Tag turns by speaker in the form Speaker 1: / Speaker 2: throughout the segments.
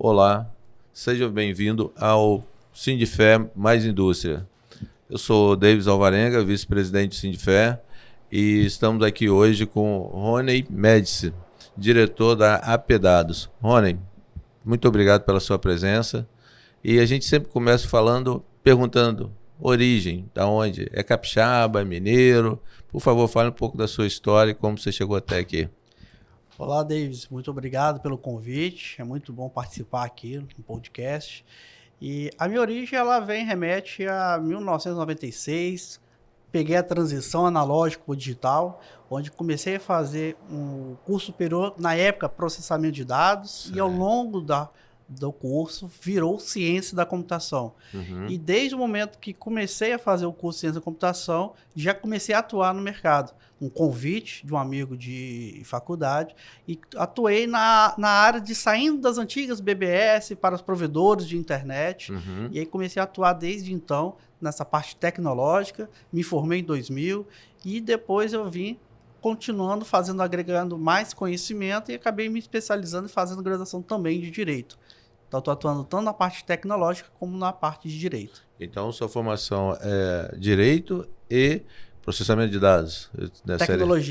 Speaker 1: Olá, seja bem-vindo ao Sindifé Mais Indústria. Eu sou Davis Alvarenga, vice-presidente do Sindifé, e estamos aqui hoje com Rony Médici, diretor da AP Dados. Rony, muito obrigado pela sua presença. E a gente sempre começa perguntando origem, da onde? É capixaba, é mineiro? Por favor, fale um pouco da sua história e como você chegou até aqui.
Speaker 2: Olá, Davis. Muito obrigado pelo convite. É muito bom participar aqui no podcast. E a minha origem, remete a 1996. Peguei a transição analógico para digital, onde comecei a fazer um curso superior, na época, processamento de dados,
Speaker 1: Certo.
Speaker 2: E ao longo do curso virou ciência da computação. E desde o momento que comecei a fazer o curso de ciência da computação, já comecei a atuar no mercado. Um convite de um amigo de faculdade e atuei na área de saindo das antigas BBS para os provedores de internet. E aí comecei a atuar desde então nessa parte tecnológica, me formei em 2000 e depois eu vim continuando agregando mais conhecimento e acabei me especializando e fazendo graduação também de Direito. Então, estou atuando tanto na parte tecnológica como na parte de Direito.
Speaker 1: Então, sua formação é Direito e Processamento de Dados.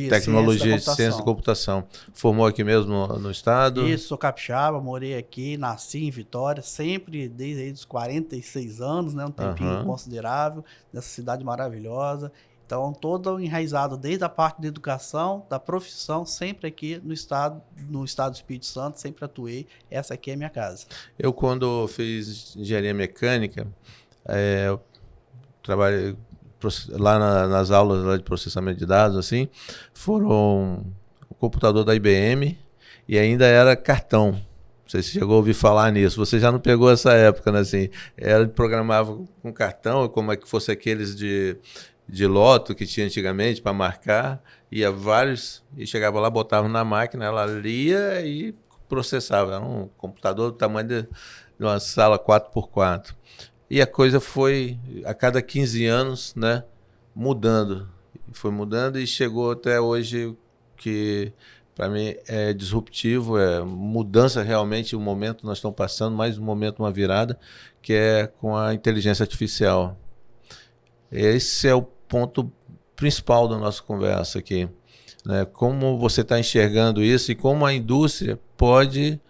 Speaker 1: Tecnologia, Ciência da Computação. Formou aqui mesmo no estado?
Speaker 2: Isso, sou capixaba, morei aqui, nasci em Vitória, sempre desde os 46 anos, né, um tempinho considerável, nessa cidade maravilhosa. Então, todo enraizado desde a parte da educação, da profissão, sempre aqui no estado do Espírito Santo, sempre atuei. Essa aqui é a minha casa.
Speaker 1: Eu, quando fiz engenharia mecânica, eu trabalhei lá nas aulas lá de processamento de dados, assim, foram o computador da IBM e ainda era cartão. Não sei se chegou a ouvir falar nisso. Você já não pegou essa época, né? Assim, programava com cartão, como é que fosse aqueles de loto que tinha antigamente para marcar, ia vários, e chegava lá, botava na máquina, ela lia e processava. Era um computador do tamanho de uma sala 4x4. E a coisa foi, a cada 15 anos, né, mudando. Foi mudando e chegou até hoje que, para mim, é disruptivo, é mudança realmente, o momento nós estamos passando, mais um momento, uma virada, que é com a inteligência artificial. Esse é o ponto principal da nossa conversa aqui, né? Como você está enxergando isso e como a indústria pode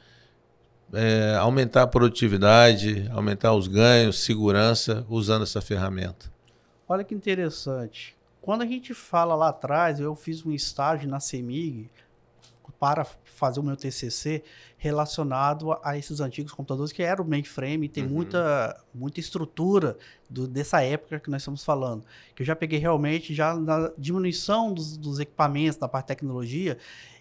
Speaker 1: aumentar a produtividade, aumentar os ganhos, segurança, usando essa ferramenta.
Speaker 2: Olha que interessante. Quando a gente fala lá atrás, eu fiz um estágio na CEMIG para fazer o meu TCC relacionado a esses antigos computadores que era o mainframe, e tem muita estrutura dessa época que nós estamos falando. Que eu já peguei realmente já na diminuição dos equipamentos, da parte de tecnologia,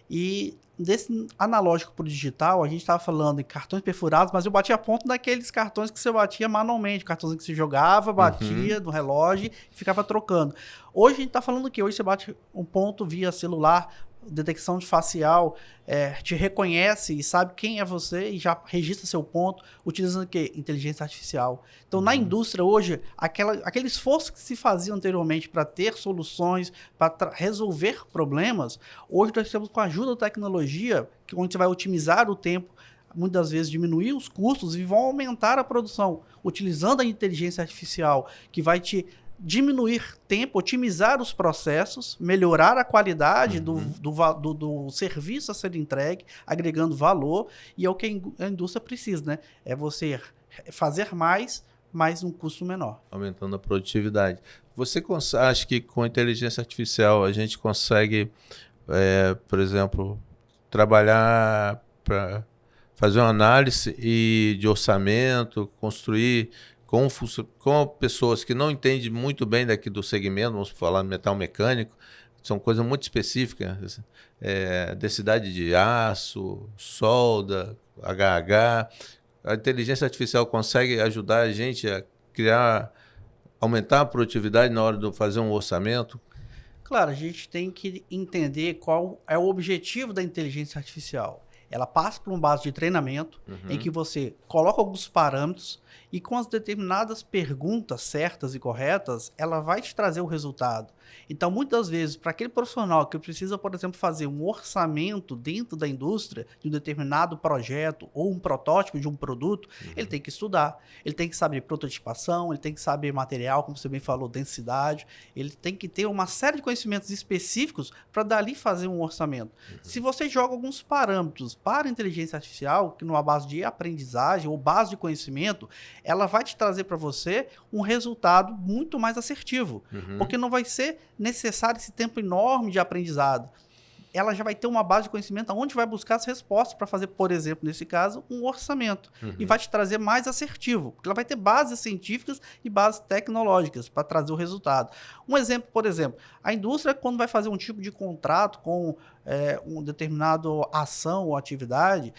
Speaker 2: e desse analógico para o digital, a gente estava falando em cartões perfurados, mas eu batia ponto naqueles cartões que você batia manualmente, cartões que você jogava, batia no relógio e ficava trocando. Hoje a gente está falando que hoje você bate um ponto via celular, detecção de facial, te reconhece e sabe quem é você e já registra seu ponto, utilizando o quê? Inteligência artificial. Então, na indústria hoje, aquele esforço que se fazia anteriormente para ter soluções, para resolver problemas, hoje nós temos com a ajuda da tecnologia, onde você vai otimizar o tempo, muitas vezes diminuir os custos e vão aumentar a produção, utilizando a inteligência artificial, que vai te diminuir tempo, otimizar os processos, melhorar a qualidade do serviço a ser entregue, agregando valor, e é o que a indústria precisa, né? É você fazer mais um custo menor.
Speaker 1: Aumentando a produtividade. Você acha que com a inteligência artificial a gente consegue, por exemplo, trabalhar para fazer uma análise de orçamento, construir com pessoas que não entendem muito bem daqui do segmento, vamos falar metal mecânico, são coisas muito específicas, densidade de aço, solda, HH. A inteligência artificial consegue ajudar a gente a aumentar a produtividade na hora de fazer um orçamento?
Speaker 2: Claro, a gente tem que entender qual é o objetivo da inteligência artificial. Ela passa por uma base de treinamento em que você coloca alguns parâmetros E com as determinadas perguntas certas e corretas, ela vai te trazer o resultado. Então, muitas vezes, para aquele profissional que precisa, por exemplo, fazer um orçamento dentro da indústria de um determinado projeto ou um protótipo de um produto, ele tem que estudar, ele tem que saber prototipação, ele tem que saber material, como você bem falou, densidade, ele tem que ter uma série de conhecimentos específicos para dali fazer um orçamento. Se você joga alguns parâmetros para a inteligência artificial, que numa base de aprendizagem ou base de conhecimento, ela vai te trazer para você um resultado muito mais assertivo, porque não vai ser necessário esse tempo enorme de aprendizado. Ela já vai ter uma base de conhecimento onde vai buscar as respostas para fazer, por exemplo, nesse caso, um orçamento. E vai te trazer mais assertivo, porque ela vai ter bases científicas e bases tecnológicas para trazer o resultado. Um exemplo, por exemplo, a indústria, quando vai fazer um tipo de contrato com um determinado ação ou atividade,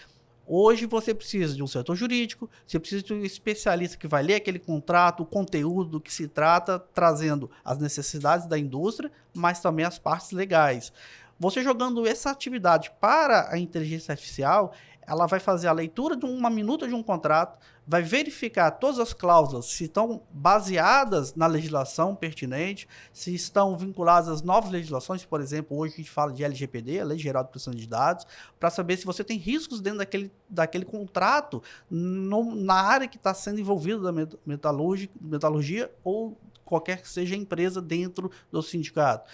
Speaker 2: hoje você precisa de um setor jurídico, você precisa de um especialista que vai ler aquele contrato, o conteúdo do que se trata, trazendo as necessidades da indústria, mas também as partes legais. Você jogando essa atividade para a inteligência artificial, ela vai fazer a leitura de uma minuta de um contrato, vai verificar todas as cláusulas se estão baseadas na legislação pertinente, se estão vinculadas às novas legislações, por exemplo, hoje a gente fala de LGPD, a Lei Geral de Proteção de Dados, para saber se você tem riscos dentro daquele contrato na área que está sendo envolvida da metalurgia ou qualquer que seja a empresa dentro do sindicato.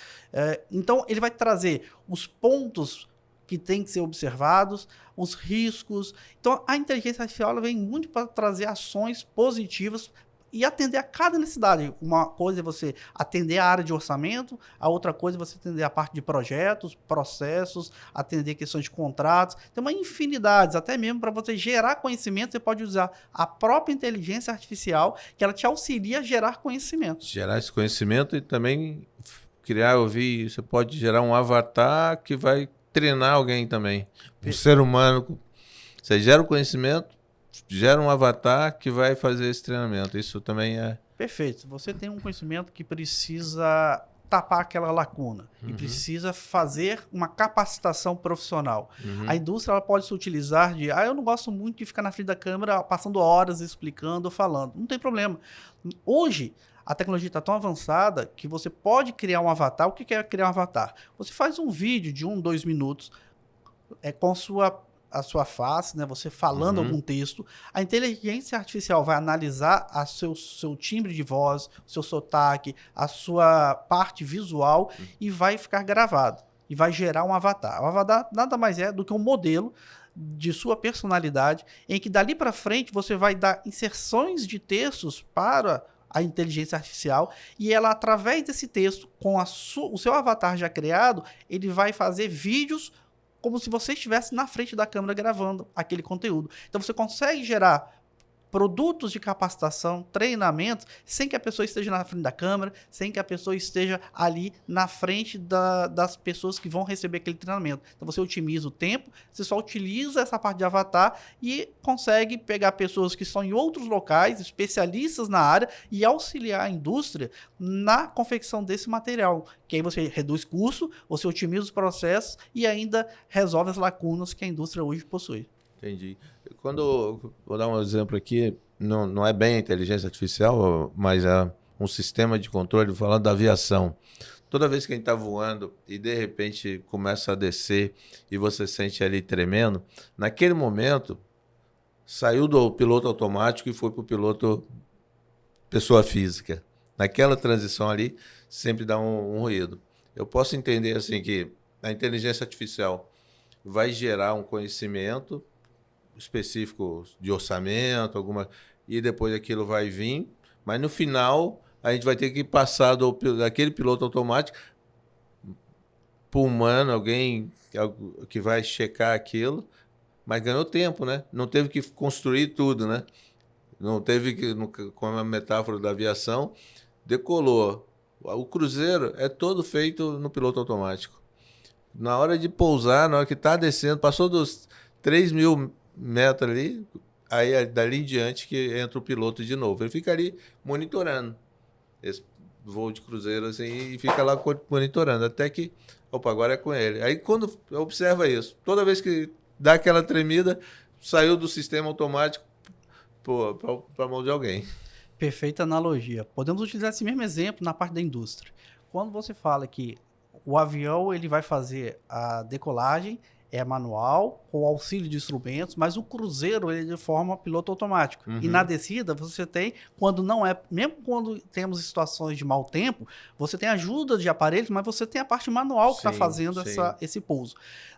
Speaker 2: Então, ele vai trazer os pontos que têm que ser observados, os riscos. Então, a inteligência artificial ela vem muito para trazer ações positivas e atender a cada necessidade. Uma coisa é você atender a área de orçamento, a outra coisa é você atender a parte de projetos, processos, atender questões de contratos. Tem uma infinidade, até mesmo para você gerar conhecimento, você pode usar a própria inteligência artificial, que ela te auxilia a gerar conhecimento.
Speaker 1: Gerar esse conhecimento e também você pode gerar um avatar que vai treinar alguém também. Um ser humano. Você gera o conhecimento, gera um avatar que vai fazer esse treinamento. Isso também é...
Speaker 2: Perfeito. Você tem um conhecimento que precisa tapar aquela lacuna e precisa fazer uma capacitação profissional. A indústria ela pode se utilizar de eu não gosto muito de ficar na frente da câmera passando horas explicando, falando. Não tem problema. Hoje, a tecnologia está tão avançada que você pode criar um avatar. O que é criar um avatar? Você faz um vídeo de 1, 2 minutos com a sua face, né? Você falando algum texto. A inteligência artificial vai analisar seu timbre de voz, o seu sotaque, a sua parte visual e vai ficar gravado. E vai gerar um avatar. O avatar nada mais é do que um modelo de sua personalidade, em que dali para frente você vai dar inserções de textos para a inteligência artificial, e ela, através desse texto, com o seu avatar já criado, ele vai fazer vídeos como se você estivesse na frente da câmera gravando aquele conteúdo. Então você consegue gerar produtos de capacitação, treinamentos, sem que a pessoa esteja na frente da câmera, sem que a pessoa esteja ali na frente das pessoas que vão receber aquele treinamento. Então você otimiza o tempo, você só utiliza essa parte de avatar e consegue pegar pessoas que estão em outros locais, especialistas na área, e auxiliar a indústria na confecção desse material. Que aí você reduz custo, você otimiza os processos e ainda resolve as lacunas que a indústria hoje possui.
Speaker 1: Entendi. Vou dar um exemplo aqui, não é bem inteligência artificial, mas é um sistema de controle, falando da aviação. Toda vez que a gente está voando e de repente começa a descer e você sente ali tremendo, naquele momento saiu do piloto automático e foi para o piloto pessoa física. Naquela transição ali sempre dá um ruído. Eu posso entender assim que a inteligência artificial vai gerar um conhecimento específico de orçamento, e depois aquilo vai vir, mas no final a gente vai ter que passar daquele piloto automático para o humano, alguém que vai checar aquilo, mas ganhou tempo, né? Não teve que construir tudo, né? Não teve que, como a metáfora da aviação, decolou. O cruzeiro é todo feito no piloto automático. Na hora de pousar, na hora que está descendo, passou dos 3.000 metros ali, aí dali em diante que entra o piloto de novo. Ele fica ali monitorando esse voo de cruzeiro assim, e fica lá monitorando, até que, opa, agora é com ele. Aí quando observa isso, toda vez que dá aquela tremida, saiu do sistema automático para a mão de alguém.
Speaker 2: Perfeita analogia. Podemos utilizar esse mesmo exemplo na parte da indústria. Quando você fala que o avião ele vai fazer a decolagem, é manual, com auxílio de instrumentos, mas o cruzeiro ele é de forma piloto automático. E na descida você tem, quando não é, mesmo quando temos situações de mau tempo, você tem ajuda de aparelhos, mas você tem a parte manual que está fazendo esse pouso.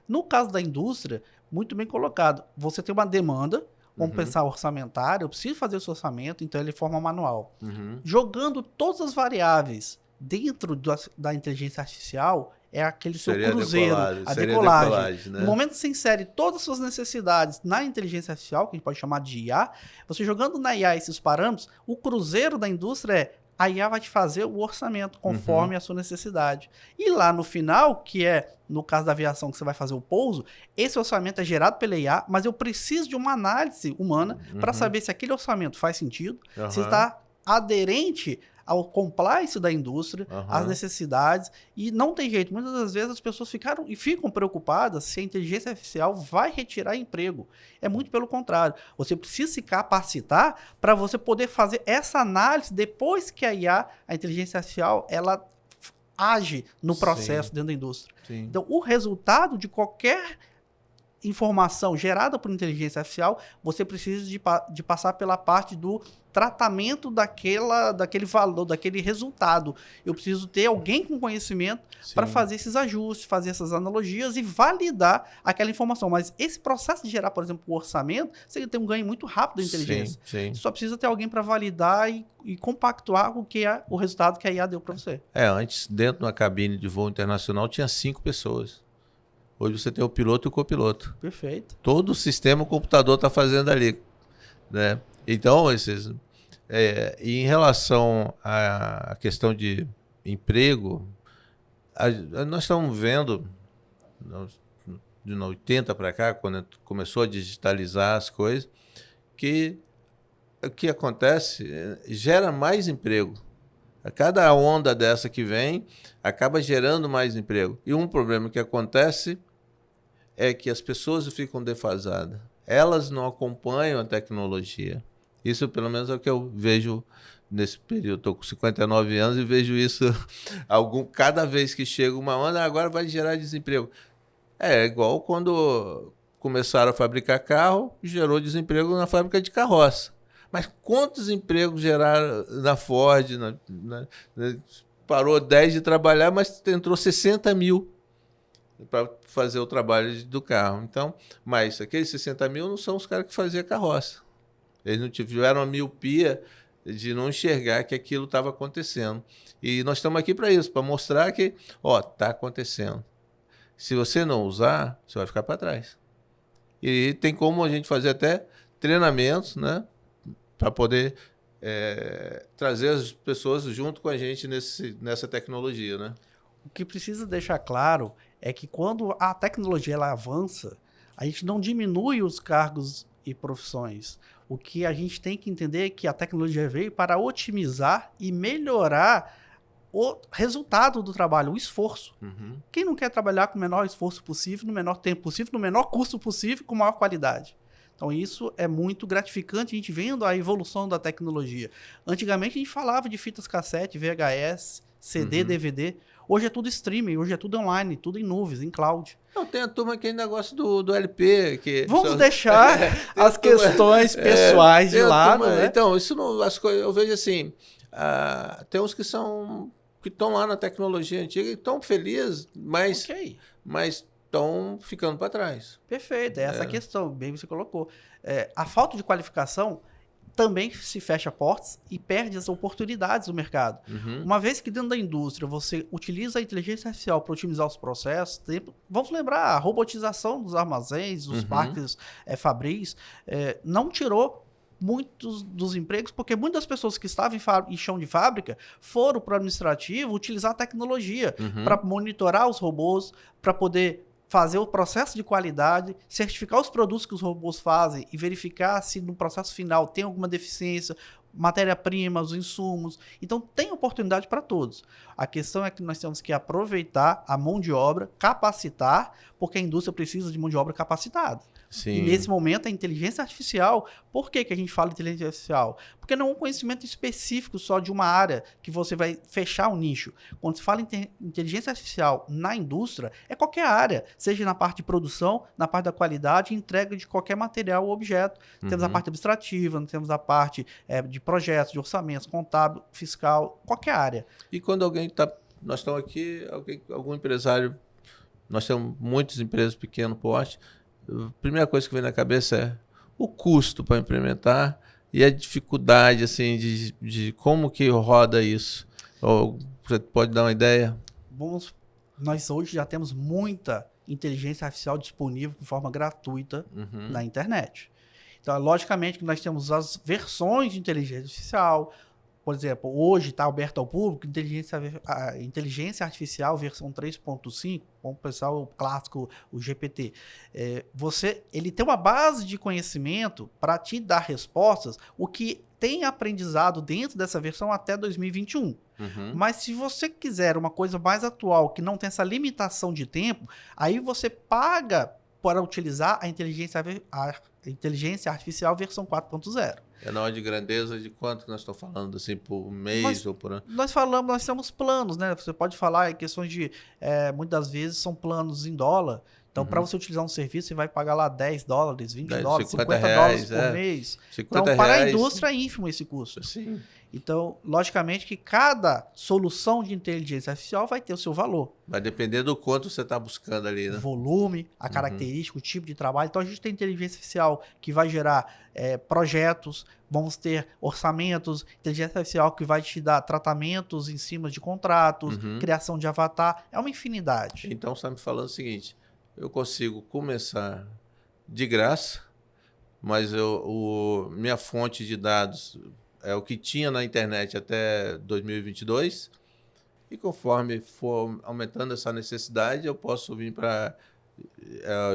Speaker 2: No caso da indústria, muito bem colocado, você tem uma demanda, vamos pensar orçamentário, eu preciso fazer esse orçamento, então ele é de forma manual. Jogando todas as variáveis dentro da inteligência artificial, é aquele seu cruzeiro, a decolagem. Né? No momento que você insere todas as suas necessidades na inteligência artificial, que a gente pode chamar de IA, você jogando na IA esses parâmetros, o cruzeiro da indústria é a IA vai te fazer o orçamento conforme a sua necessidade. E lá no final, que é no caso da aviação que você vai fazer o pouso, esse orçamento é gerado pela IA, mas eu preciso de uma análise humana para saber se aquele orçamento faz sentido, se está aderente ao compliance da indústria, às necessidades, e não tem jeito. Muitas das vezes as pessoas ficam preocupadas se a inteligência artificial vai retirar emprego. É muito pelo contrário. Você precisa se capacitar para você poder fazer essa análise depois que a IA, a inteligência artificial, ela age no processo dentro da indústria. Sim. Então, o resultado de qualquer informação gerada por inteligência artificial, você precisa de passar pela parte do tratamento daquele valor, daquele resultado. Eu preciso ter alguém com conhecimento para fazer esses ajustes, fazer essas analogias e validar aquela informação. Mas esse processo de gerar, por exemplo, o orçamento, você tem um ganho muito rápido da inteligência. Você só precisa ter alguém para validar e compactuar com o resultado que a IA deu para você.
Speaker 1: Antes, dentro de uma cabine de voo internacional, tinha 5 pessoas. Hoje você tem o piloto e o copiloto.
Speaker 2: Perfeito.
Speaker 1: Todo o sistema o computador está fazendo ali. Né? Então, em relação à questão de emprego, nós estamos vendo, de 80 para cá, quando começou a digitalizar as coisas, que o que acontece gera mais emprego. A cada onda dessa que vem, acaba gerando mais emprego. E um problema que acontece é que as pessoas ficam defasadas. Elas não acompanham a tecnologia. Isso, pelo menos, é o que eu vejo nesse período. Estou com 59 anos e vejo isso cada vez que chega uma onda, agora vai gerar desemprego. É igual quando começaram a fabricar carro, gerou desemprego na fábrica de carroça. Mas quantos empregos geraram na Ford? Parou 10 de trabalhar, mas entrou 60 mil para fazer o trabalho do carro. Então, mas aqueles 60 mil não são os caras que faziam carroça. Eles não tiveram a miopia de não enxergar que aquilo estava acontecendo. E nós estamos aqui para isso, para mostrar que, está acontecendo. Se você não usar, você vai ficar para trás. E tem como a gente fazer até treinamentos, né, para poder trazer as pessoas junto com a gente nessa tecnologia, né?
Speaker 2: O que precisa deixar claro é que quando a tecnologia ela avança, a gente não diminui os cargos e profissões. O que a gente tem que entender é que a tecnologia veio para otimizar e melhorar o resultado do trabalho, o esforço. Quem não quer trabalhar com o menor esforço possível, no menor tempo possível, no menor custo possível, com maior qualidade? Então isso é muito gratificante, a gente vendo a evolução da tecnologia. Antigamente a gente falava de fitas cassete, VHS, CD, DVD. Hoje é tudo streaming, hoje é tudo online, tudo em nuvens, em cloud.
Speaker 1: Não, tem a turma que ainda gosta do LP.
Speaker 2: Vamos deixar as questões pessoais de lado. Né?
Speaker 1: Então, isso não, as coisas, eu vejo assim, tem uns que estão lá na tecnologia antiga e estão felizes, mas estão ficando para trás.
Speaker 2: Perfeito, é essa a questão, bem você colocou. A falta de qualificação também se fecha portas e perde as oportunidades do mercado. Uma vez que dentro da indústria você utiliza a inteligência artificial para otimizar os processos, vamos lembrar, a robotização dos armazéns, dos parques fabris, não tirou muitos dos empregos, porque muitas pessoas que estavam em chão de fábrica foram para o administrativo utilizar a tecnologia para monitorar os robôs, para poder fazer o processo de qualidade, certificar os produtos que os robôs fazem e verificar se no processo final tem alguma deficiência, matéria-prima, os insumos. Então, tem oportunidade para todos. A questão é que nós temos que aproveitar a mão de obra, capacitar, porque a indústria precisa de mão de obra capacitada.
Speaker 1: Sim.
Speaker 2: E nesse momento a inteligência artificial, por que a gente fala de inteligência artificial? Porque não é um conhecimento específico só de uma área que você vai fechar um nicho. Quando se fala em inteligência artificial na indústria, é qualquer área, seja na parte de produção, na parte da qualidade e entrega de qualquer material ou objeto. Temos a parte administrativa, temos a parte de projetos, de orçamentos, contábil, fiscal, qualquer área.
Speaker 1: E quando alguém está... Nós estamos aqui, algum empresário... Nós temos muitas empresas pequeno porte. A primeira coisa que vem na cabeça é o custo para implementar e a dificuldade assim, de como que roda isso. Ou você pode dar uma ideia?
Speaker 2: Nós hoje já temos muita inteligência artificial disponível de forma gratuita na internet. Então, logicamente que nós temos as versões de inteligência artificial. Por exemplo, hoje está aberto ao público a inteligência artificial versão 3.5, vamos pensar o clássico, o GPT. Ele tem uma base de conhecimento para te dar respostas, o que tem aprendizado dentro dessa versão até 2021. Mas se você quiser uma coisa mais atual, que não tem essa limitação de tempo, aí você paga para utilizar a inteligência artificial versão 4.0.
Speaker 1: É na hora de grandeza de quanto nós estamos falando, assim, por mês ou por ano?
Speaker 2: Nós temos planos, né? Você pode falar em questões de, muitas vezes são planos em dólar. Então, para você utilizar um serviço, você vai pagar lá $10, $20, $50 por mês. Então, para a indústria é ínfimo esse custo.
Speaker 1: Sim.
Speaker 2: Então, logicamente que cada solução de inteligência artificial vai ter o seu valor.
Speaker 1: Vai depender do quanto você está buscando ali, né?
Speaker 2: O volume, a característica, o tipo de trabalho. Então, a gente tem inteligência artificial que vai gerar projetos, vamos ter orçamentos, inteligência artificial que vai te dar tratamentos em cima de contratos, criação de avatar. É uma infinidade.
Speaker 1: Então, você está me falando o seguinte, eu consigo começar de graça, mas minha fonte de dados é o que tinha na internet até 2022, e conforme for aumentando essa necessidade, eu posso vir para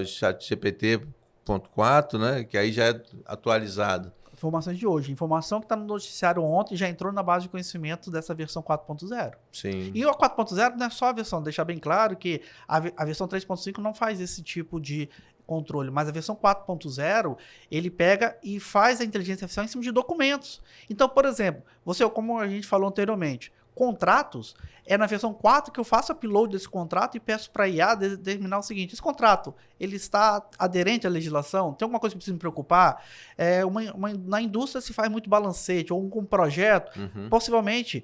Speaker 1: o ChatGPT.4, né, que aí já é atualizado.
Speaker 2: Informações de hoje. Informação que está no noticiário ontem já entrou na base de conhecimento dessa versão 4.0.
Speaker 1: Sim.
Speaker 2: E o 4.0 não é só a versão, deixar bem claro que a versão 3.5 não faz esse tipo de controle, mas a versão 4.0, ele pega e faz a inteligência artificial em cima de documentos. Então, por exemplo, como a gente falou anteriormente, contratos, é na versão 4 que eu faço upload desse contrato e peço para a IA determinar o seguinte: esse contrato, ele está aderente à legislação? Tem alguma coisa que precisa me preocupar? Na indústria se faz muito balancete, ou um projeto, possivelmente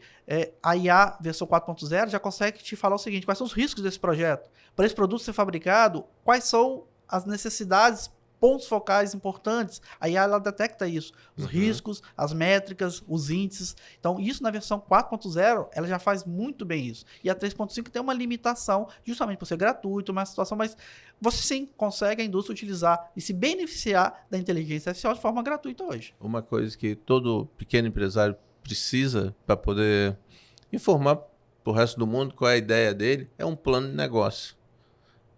Speaker 2: a IA versão 4.0 já consegue te falar o seguinte: quais são os riscos desse projeto? Para esse produto ser fabricado, quais são as necessidades, pontos focais importantes? Aí ela detecta isso, os riscos, as métricas, os índices. Então, isso na versão 4.0, ela já faz muito bem isso. E a 3.5 tem uma limitação, justamente por ser gratuito, uma situação, mas você sim consegue a indústria utilizar e se beneficiar da inteligência artificial de forma gratuita hoje.
Speaker 1: Uma coisa que todo pequeno empresário precisa para poder informar para o resto do mundo qual é a ideia dele é um plano de negócio.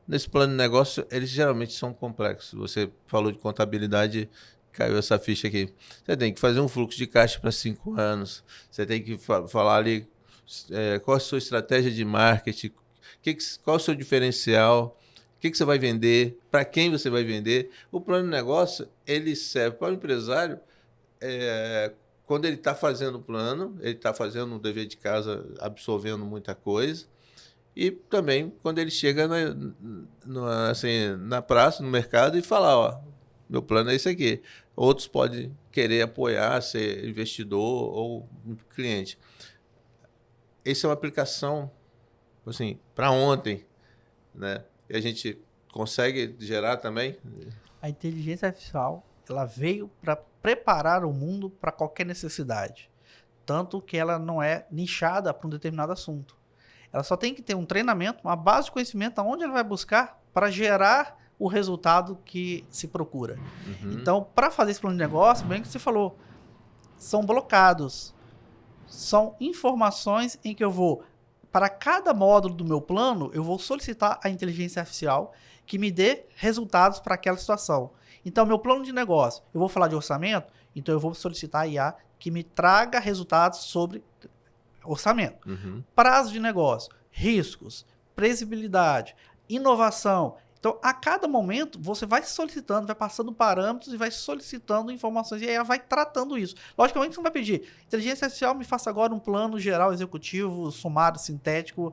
Speaker 1: Nesse plano de negócio, eles geralmente são complexos. Você falou de contabilidade, caiu essa ficha aqui. Você tem que fazer um fluxo de caixa para 5 anos. Você tem que falar ali qual a sua estratégia de marketing, qual é o seu diferencial, o que você vai vender, para quem você vai vender. O plano de negócio, ele serve para o empresário quando ele está fazendo o plano, ele está fazendo um dever de casa, absorvendo muita coisa. E também quando ele chega na praça, no mercado, e fala, ó, meu plano é esse aqui. Outros podem querer apoiar, ser investidor ou cliente. Essa é uma aplicação, assim, para ontem, né? E a gente consegue gerar também.
Speaker 2: A inteligência artificial, ela veio para preparar o mundo para qualquer necessidade. Tanto que ela não é nichada para um determinado assunto. Ela só tem que ter um treinamento, uma base de conhecimento aonde ela vai buscar para gerar o resultado que se procura. Então, para fazer esse plano de negócio, bem que você falou, são blocados. São informações em que eu vou, para cada módulo do meu plano, eu vou solicitar a inteligência artificial que me dê resultados para aquela situação. Então, meu plano de negócio, eu vou falar de orçamento, então eu vou solicitar a IA que me traga resultados sobre orçamento. Prazo de negócio, riscos, previsibilidade, inovação. Então, a cada momento, você vai solicitando, vai passando parâmetros e vai solicitando informações e aí ela vai tratando isso. Logicamente, você não vai pedir, inteligência artificial me faça agora um plano geral executivo, sumário, sintético.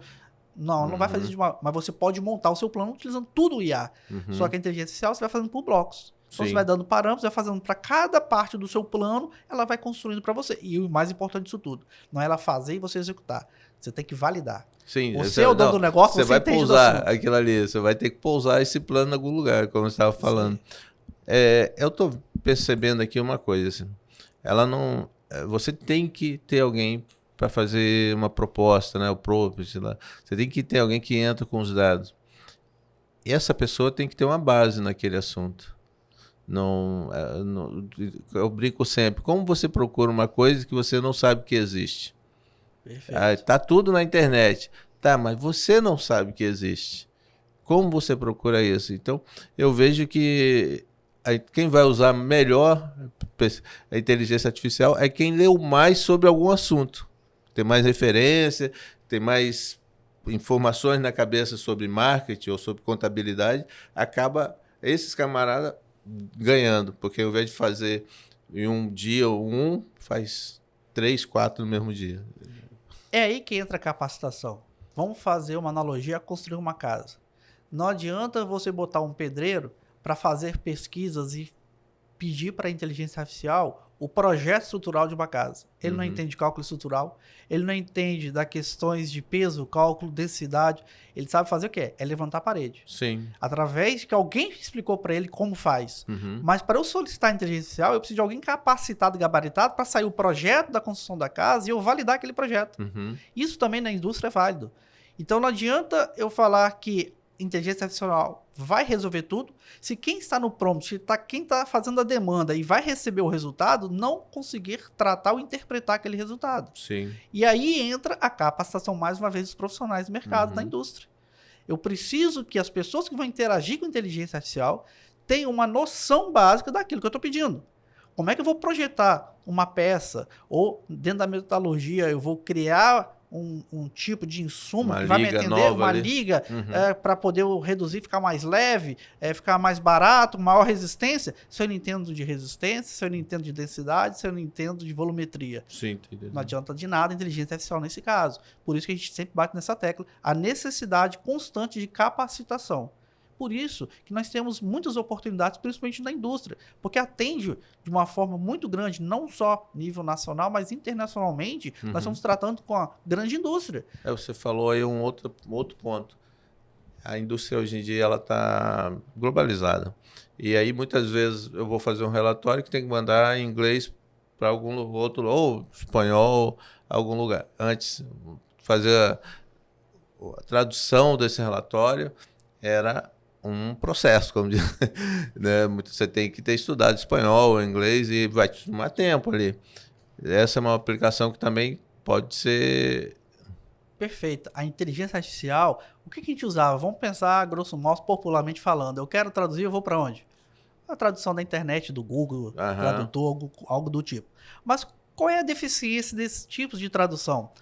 Speaker 2: Não, não vai fazer isso mas você pode montar o seu plano utilizando tudo o IA. Só que a inteligência artificial você vai fazendo por blocos. Então você vai dando parâmetros, vai fazendo para cada parte do seu plano, ela vai construindo para você. E o mais importante disso tudo, não é ela fazer e você executar. Você tem que validar.
Speaker 1: Sim,
Speaker 2: você é o dono do negócio,
Speaker 1: você vai
Speaker 2: entende
Speaker 1: pousar aquilo ali, você vai ter que pousar esse plano em algum lugar, como você estava falando. Eu estou percebendo aqui uma coisa, assim, ela não, você tem que ter alguém para fazer uma proposta, né, o prompt lá. Você tem que ter alguém que entra com os dados. E essa pessoa tem que ter uma base naquele assunto. Eu brinco sempre. Como você procura uma coisa que você não sabe que existe? Perfeito. Tá tudo na internet. Tá, mas você não sabe que existe. Como você procura isso? Então, eu vejo que quem vai usar melhor a inteligência artificial é quem leu mais sobre algum assunto. Tem mais referência, tem mais informações na cabeça sobre marketing ou sobre contabilidade. Acaba esses camaradas ganhando, porque ao invés de fazer em um dia faz 3, 4 no mesmo dia.
Speaker 2: É aí que entra a capacitação. Vamos fazer uma analogia a construir uma casa. Não adianta você botar um pedreiro para fazer pesquisas e pedir para a inteligência artificial o projeto estrutural de uma casa. Ele não entende cálculo estrutural, ele não entende das questões de peso, cálculo, densidade. Ele sabe fazer o quê? É levantar a parede.
Speaker 1: Sim.
Speaker 2: Através que alguém explicou para ele como faz. Mas para eu solicitar a inteligência artificial, eu preciso de alguém capacitado e gabaritado para sair o projeto da construção da casa e eu validar aquele projeto. Isso também na indústria é válido. Então não adianta eu falar que inteligência artificial vai resolver tudo, se quem está no prompt, quem está fazendo a demanda e vai receber o resultado, não conseguir tratar ou interpretar aquele resultado.
Speaker 1: Sim.
Speaker 2: E aí entra a capacitação, mais uma vez, dos profissionais do mercado, da indústria. Eu preciso que as pessoas que vão interagir com a inteligência artificial tenham uma noção básica daquilo que eu estou pedindo. Como é que eu vou projetar uma peça? Ou, dentro da metalurgia, eu vou criar um tipo de insumo que vai me atender, uma liga, para poder reduzir, ficar mais leve, ficar mais barato, maior resistência. Se eu não entendo de resistência, se eu não entendo de densidade, se eu não entendo de volumetria.
Speaker 1: Sim, entendi.
Speaker 2: Não adianta de nada a inteligência artificial nesse caso. Por isso que a gente sempre bate nessa tecla, a necessidade constante de capacitação. Por isso que nós temos muitas oportunidades, principalmente na indústria, porque atende de uma forma muito grande, não só nível nacional, mas internacionalmente, nós estamos tratando com a grande indústria.
Speaker 1: Você falou aí um outro ponto. A indústria hoje em dia ela está globalizada. E aí muitas vezes eu vou fazer um relatório que tem que mandar em inglês para algum outro, ou espanhol, algum lugar. Antes, fazer a tradução desse relatório era um processo, como diz, né? Você tem que ter estudado espanhol, inglês e vai te tomar tempo ali. Essa é uma aplicação que também pode ser...
Speaker 2: Perfeito. A inteligência artificial, o que a gente usava? Vamos pensar, grosso modo, popularmente falando. Eu quero traduzir, eu vou para onde? A tradução da internet, do Google, tradutor, algo do tipo. Mas qual é a deficiência desses tipos de tradução?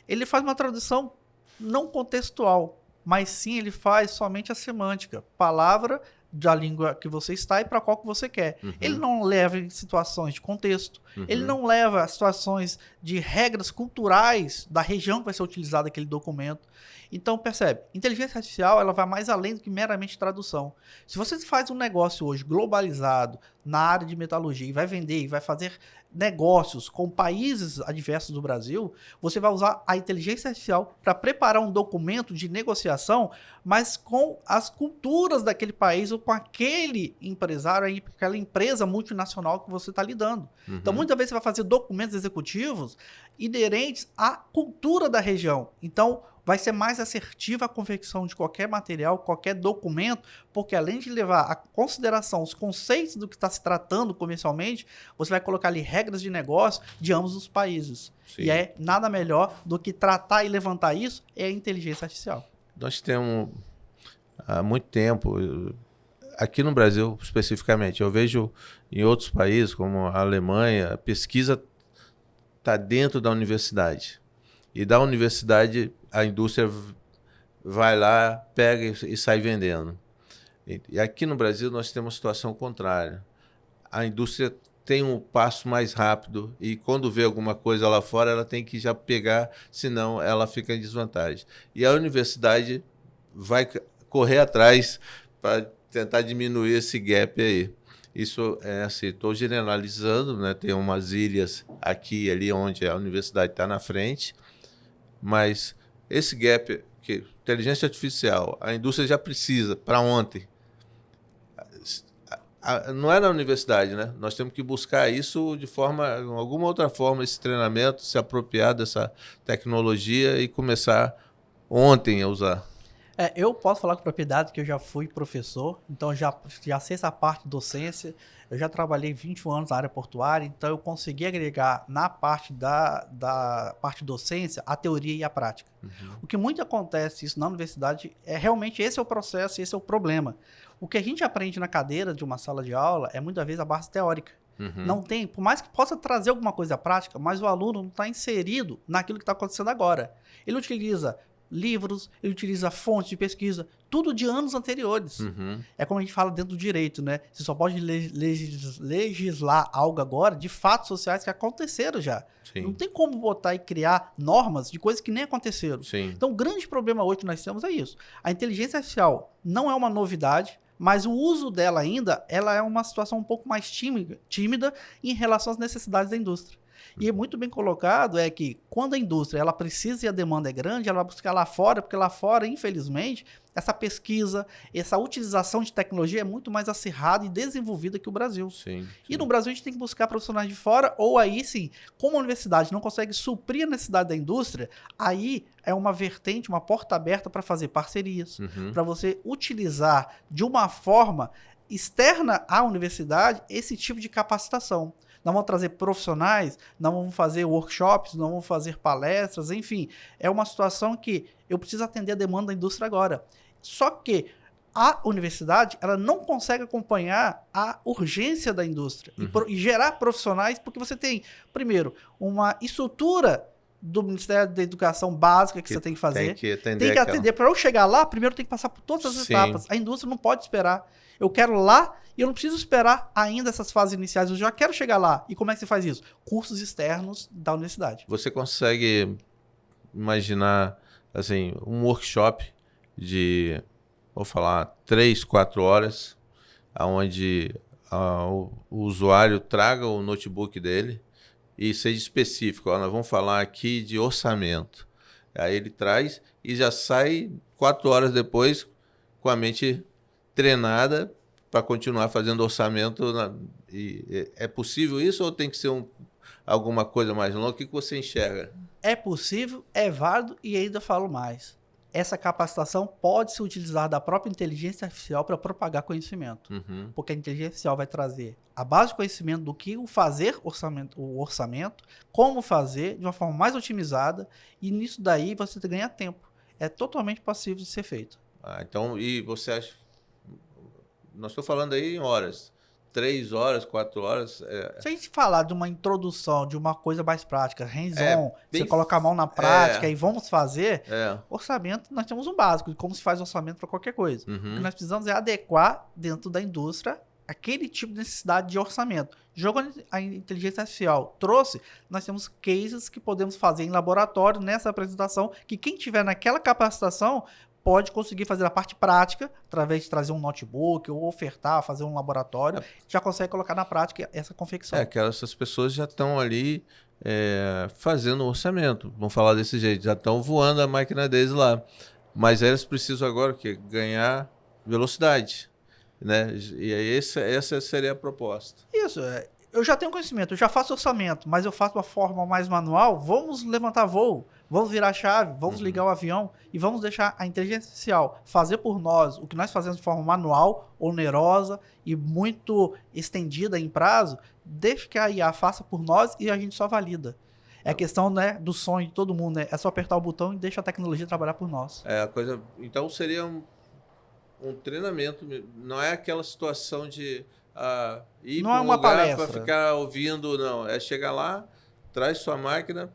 Speaker 2: Ele faz uma tradução não contextual, mas sim ele faz somente a semântica, palavra da língua que você está e para qual que você quer. Ele não leva em situações de contexto, ele não leva a situações de regras culturais da região que vai ser utilizada aquele documento. Então, percebe, inteligência artificial ela vai mais além do que meramente tradução. Se você faz um negócio hoje globalizado na área de metalurgia e vai vender e vai fazer negócios com países adversos do Brasil, você vai usar a inteligência artificial para preparar um documento de negociação, mas com as culturas daquele país ou com aquele empresário, aquela empresa multinacional que você está lidando. Então, muitas vezes você vai fazer documentos executivos inerentes à cultura da região. Então, vai ser mais assertiva a confecção de qualquer material, qualquer documento, porque além de levar a consideração os conceitos do que está se tratando comercialmente, você vai colocar ali regras de negócio de ambos os países. Sim. E é nada melhor do que tratar e levantar isso é a inteligência artificial.
Speaker 1: Nós temos há muito tempo, aqui no Brasil especificamente, eu vejo em outros países, como a Alemanha, a pesquisa está dentro da universidade. E da universidade a indústria vai lá, pega e sai vendendo. E aqui no Brasil nós temos uma situação contrária. A indústria tem um passo mais rápido e quando vê alguma coisa lá fora, ela tem que já pegar, senão ela fica em desvantagem. E a universidade vai correr atrás para tentar diminuir esse gap aí. Isso é assim, estou generalizando, né? Tem umas ilhas aqui e ali onde a universidade está na frente, mas esse gap, que inteligência artificial, a indústria já precisa para ontem. Não é na universidade, né? Nós temos que buscar isso de alguma outra forma, esse treinamento, se apropriar dessa tecnologia e começar ontem a usar.
Speaker 2: Eu posso falar com propriedade que eu já fui professor, então já sei essa parte de docência, eu já trabalhei 21 anos na área portuária, então eu consegui agregar na parte da parte docência a teoria e a prática. O que muito acontece isso na universidade realmente esse é o processo, esse é o problema. O que a gente aprende na cadeira de uma sala de aula é muitas vezes a base teórica. Não tem, por mais que possa trazer alguma coisa prática, mas o aluno não está inserido naquilo que está acontecendo agora. Ele utiliza livros, ele utiliza fontes de pesquisa, tudo de anos anteriores. É como a gente fala dentro do direito, né? Você só pode legislar algo agora de fatos sociais que aconteceram já.
Speaker 1: Sim.
Speaker 2: Não tem como botar e criar normas de coisas que nem aconteceram.
Speaker 1: Sim.
Speaker 2: Então, o grande problema hoje que nós temos é isso. A inteligência artificial não é uma novidade, mas o uso dela ainda, ela é uma situação um pouco mais tímida em relação às necessidades da indústria. E é muito bem colocado é que quando a indústria ela precisa e a demanda é grande, ela vai buscar lá fora, porque lá fora, infelizmente, essa pesquisa, essa utilização de tecnologia é muito mais acirrada e desenvolvida que o Brasil.
Speaker 1: Sim.
Speaker 2: E no Brasil a gente tem que buscar profissionais de fora, ou aí sim, como a universidade não consegue suprir a necessidade da indústria, aí é uma vertente, uma porta aberta para fazer parcerias, para você utilizar de uma forma externa à universidade esse tipo de capacitação. Nós vamos trazer profissionais, nós vamos fazer workshops, nós vamos fazer palestras, enfim. É uma situação que eu preciso atender a demanda da indústria agora. Só que a universidade ela não consegue acompanhar a urgência da indústria e gerar profissionais, porque você tem, primeiro, uma estrutura do Ministério da Educação básica que você tem que fazer. Tem que atender. Para eu chegar lá, primeiro tem que passar por todas as etapas. A indústria não pode esperar. Eu quero lá e eu não preciso esperar ainda essas fases iniciais. Eu já quero chegar lá. E como é que você faz isso? Cursos externos da universidade.
Speaker 1: Você consegue imaginar assim, um workshop de, vou falar, 3, 4 horas, onde o usuário traga o notebook dele e seja específico. Nós vamos falar aqui de orçamento. Aí ele traz e já sai 4 horas depois com a mente treinada para continuar fazendo orçamento. É possível isso ou tem que ser alguma coisa mais longa? O que você enxerga?
Speaker 2: É possível, é válido e ainda falo mais. Essa capacitação pode ser utilizada da própria inteligência artificial para propagar conhecimento. Porque a inteligência artificial vai trazer a base de conhecimento do que fazer o orçamento, como fazer de uma forma mais otimizada e nisso daí você ganha tempo. É totalmente possível de ser feito.
Speaker 1: Então, e você acha... Nós estamos falando aí em horas. 3 horas, 4 horas...
Speaker 2: Se a gente falar de uma introdução, de uma coisa mais prática, hands-on, você coloca a mão na prática e vamos fazer, orçamento, nós temos um básico de como se faz orçamento para qualquer coisa. O que nós precisamos é adequar dentro da indústria aquele tipo de necessidade de orçamento. Jogando a inteligência artificial trouxe, nós temos cases que podemos fazer em laboratório nessa apresentação, que quem tiver naquela capacitação pode conseguir fazer a parte prática, através de trazer um notebook ou ofertar, fazer um laboratório, já consegue colocar na prática essa confecção.
Speaker 1: Essas pessoas já estão ali fazendo o orçamento, vamos falar desse jeito, já estão voando a máquina deles lá. Mas eles precisam agora ganhar velocidade, né? E aí essa seria a proposta.
Speaker 2: Isso, eu já tenho conhecimento, eu já faço orçamento, mas eu faço de uma forma mais manual, vamos levantar voo, vamos virar a chave, vamos ligar o avião e vamos deixar a inteligência artificial fazer por nós o que nós fazemos de forma manual, onerosa e muito estendida em prazo, deixa que a IA faça por nós e a gente só valida. É a questão, né, do sonho de todo mundo, né? É só apertar o botão e deixa a tecnologia trabalhar por nós.
Speaker 1: Então seria um treinamento, não é aquela situação de ir
Speaker 2: não
Speaker 1: para
Speaker 2: é
Speaker 1: um
Speaker 2: uma
Speaker 1: lugar
Speaker 2: palestra
Speaker 1: para ficar ouvindo, não. É chegar lá, traz sua máquina,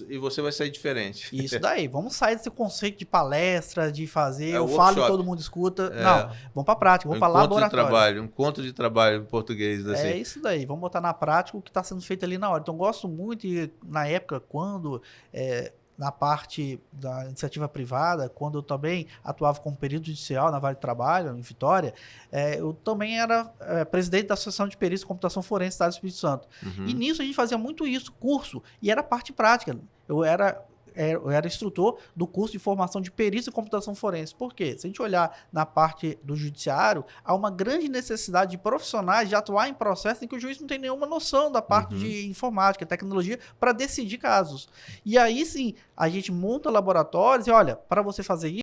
Speaker 1: E você vai sair diferente.
Speaker 2: Isso daí. Vamos sair desse conceito de palestra, de fazer, eu
Speaker 1: workshop.
Speaker 2: falo e todo mundo escuta. Não, vamos para a prática, vamos para laboratório.
Speaker 1: Um encontro de trabalho em português. Assim.
Speaker 2: É isso daí. Vamos botar na prática o que está sendo feito ali na hora. Então, gosto muito, e na época, quando... na parte da iniciativa privada, quando eu também atuava como perito judicial na Vale do Trabalho, em Vitória, eu também era presidente da Associação de Perícia e Computação Forense do Estado do Espírito Santo. E nisso a gente fazia muito isso, curso, e era parte prática. Eu era instrutor do curso de formação de perícia e computação forense. Por quê? Se a gente olhar na parte do judiciário, há uma grande necessidade de profissionais de atuar em processos em que o juiz não tem nenhuma noção da parte de informática, tecnologia, para decidir casos. E aí sim, a gente monta laboratórios e olha, para você fazer isso,